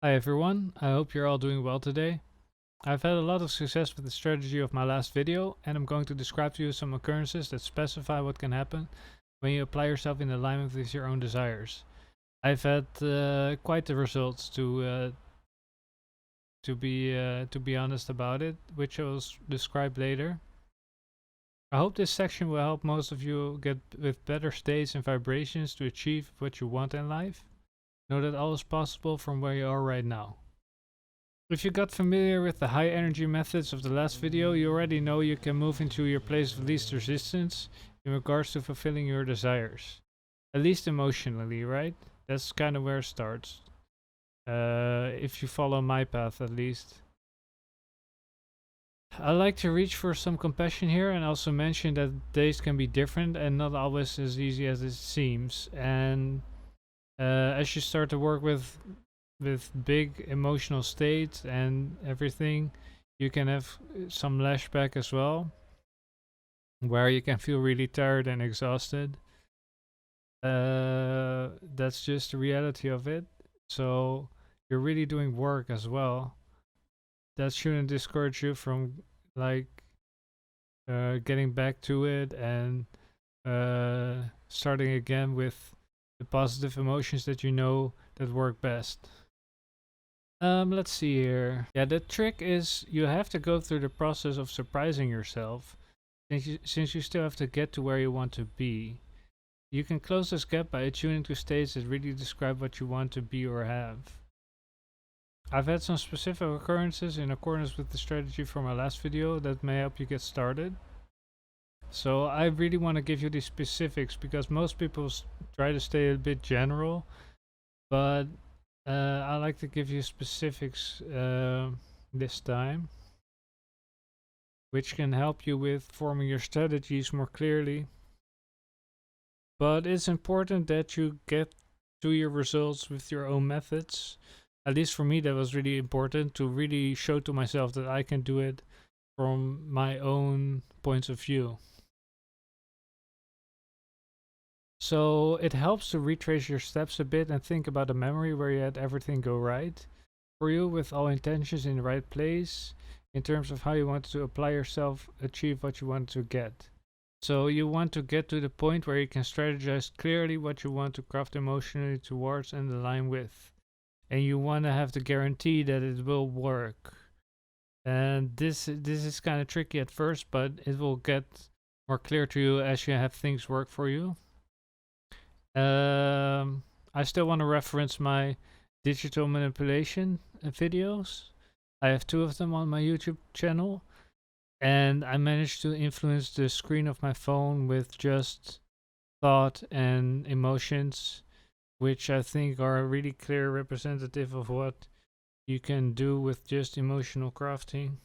Hi everyone, I hope you're all doing well today. I've had a lot of success with the strategy of my last video, and I'm going to describe to you some occurrences that specify what can happen when you apply yourself in alignment with your own desires. I've had quite the results to be honest about it, which I will describe later. I hope this section will help most of you get with better states and vibrations to achieve what you want in life. Know that all is possible from where you are right now. If you got familiar with the high energy methods of the last video, you already know you can move into your place of least resistance in regards to fulfilling your desires. At least emotionally, right? That's kind of where it starts. If you follow my path at least. I like to reach for some compassion here and also mention that days can be different and not always as easy as it seems. And as you start to work with big emotional states and everything, you can have some lashback as well, where you can feel really tired and exhausted. That's just the reality of it. So you're really doing work as well. That shouldn't discourage you from like getting back to it and starting again with the positive emotions that you know that work best. Let's see here. Yeah, the trick is you have to go through the process of surprising yourself, since you still have to get to where you want to be. You can close this gap by attuning to states that really describe what you want to be or have. I've had some specific occurrences in accordance with the strategy from my last video that may help you get started. So I really want to give you these specifics because most people try to stay a bit general, but I like to give you specifics this time, which can help you with forming your strategies more clearly. But it's important that you get to your results with your own methods. At least for me, that was really important to really show to myself that I can do it from my own points of view. So it helps to retrace your steps a bit and think about a memory where you had everything go right for you with all intentions in the right place in terms of how you want to apply yourself, achieve what you want to get. So you want to get to the point where you can strategize clearly what you want to craft emotionally towards and align with. And you want to have the guarantee that it will work. And this is kind of tricky at first, but it will get more clear to you as you have things work for you. I still want to reference my digital manipulation videos. I have two of them on my YouTube channel, and I managed to influence the screen of my phone with just thought and emotions, which I think are a really clear representative of what you can do with just emotional crafting.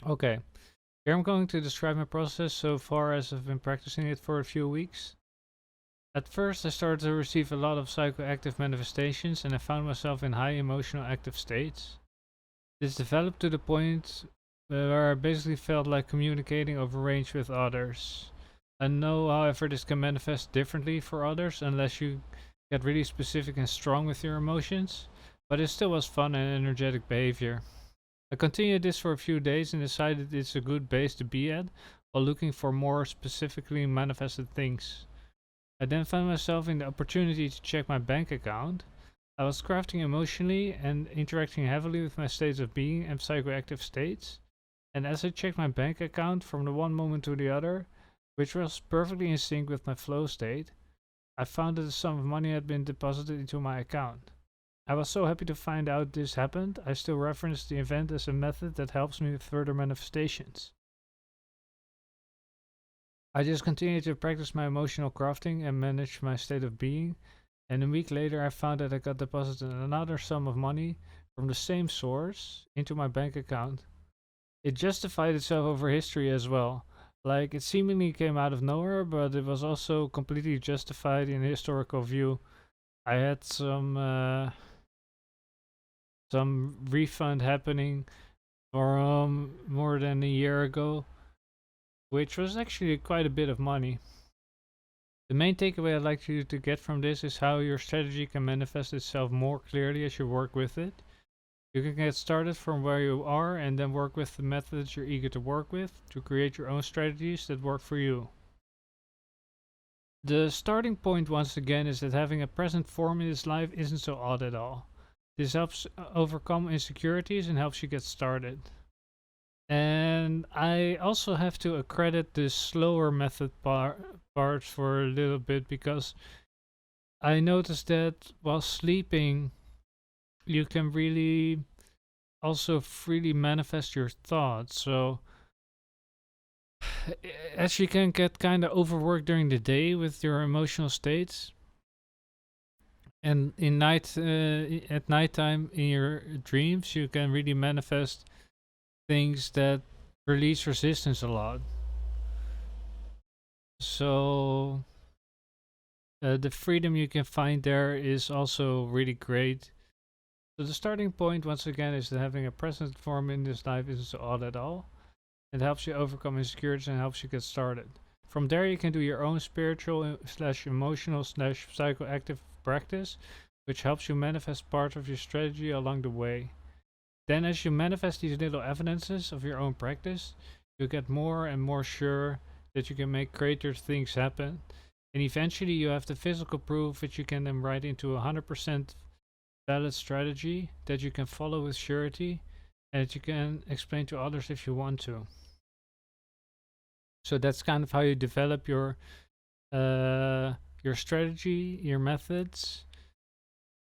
Okay, here I'm going to describe my process so far as I've been practicing it for a few weeks. At first, I started to receive a lot of psychoactive manifestations and I found myself in high emotional active states. This developed to the point where I basically felt like communicating over range with others. I know, however, this can manifest differently for others unless you get really specific and strong with your emotions, but it still was fun and energetic behavior. I continued this for a few days and decided it's a good base to be at while looking for more specifically manifested things. I then found myself in the opportunity to check my bank account. I was crafting emotionally and interacting heavily with my states of being and psychoactive states. And as I checked my bank account from the one moment to the other, which was perfectly in sync with my flow state, I found that a sum of money had been deposited into my account. I was so happy to find out this happened. I still reference the event as a method that helps me with further manifestations. I just continued to practice my emotional crafting and manage my state of being, and a week later I found that I got deposited another sum of money from the same source into my bank account. It justified itself over history as well. Like, it seemingly came out of nowhere, but it was also completely justified in a historical view. I had some refund happening from more than a year ago, which was actually quite a bit of money. The main takeaway I'd like you to get from this is how your strategy can manifest itself more clearly as you work with it. You can get started from where you are and then work with the methods you're eager to work with to create your own strategies that work for you. The starting point, once again, is that having a present form in this life isn't so odd at all. This helps overcome insecurities and helps you get started. And I also have to accredit the slower method part for a little bit because I noticed that while sleeping, you can really also freely manifest your thoughts. So, as you can get kind of overworked during the day with your emotional states, and at nighttime in your dreams, you can really manifest things that release resistance a lot. So the freedom you can find there is also really great. So the starting point, once again, is that having a present form in this life isn't so odd at all. It helps you overcome insecurities and helps you get started. From there, you can do your own spiritual slash emotional slash psychoactive practice, which helps you manifest part of your strategy along the way. Then, as you manifest these little evidences of your own practice, you get more and more sure that you can make greater things happen. And eventually, you have the physical proof that you can then write into a 100% valid strategy that you can follow with surety and that you can explain to others if you want to. So that's kind of how you develop your strategy, your methods,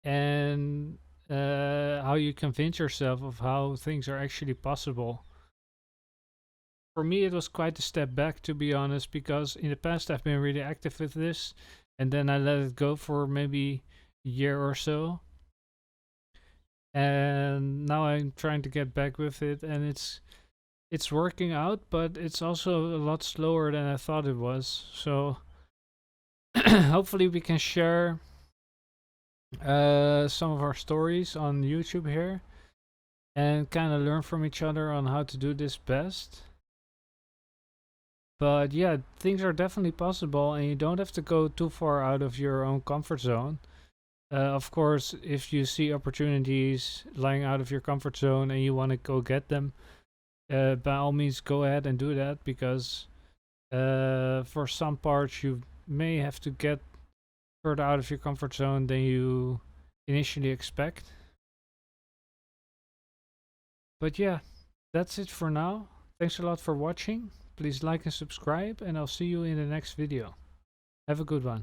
and how you convince yourself of how things are actually possible. For me, it was quite a step back, to be honest, because in the past I've been really active with this, and then I let it go for maybe a year or so, and now I'm trying to get back with it, and it's working out, but it's also a lot slower than I thought it was. So hopefully we can share some of our stories on YouTube here and kind of learn from each other on how to do this best. But yeah, things are definitely possible, and you don't have to go too far out of your own comfort zone. Of course, if you see opportunities lying out of your comfort zone and you want to go get them, by all means go ahead and do that, because for some parts you may have to get further out of your comfort zone than you initially expect. But yeah, that's it for now. Thanks a lot for watching. Please like and subscribe, and I'll see you in the next video. Have a good one.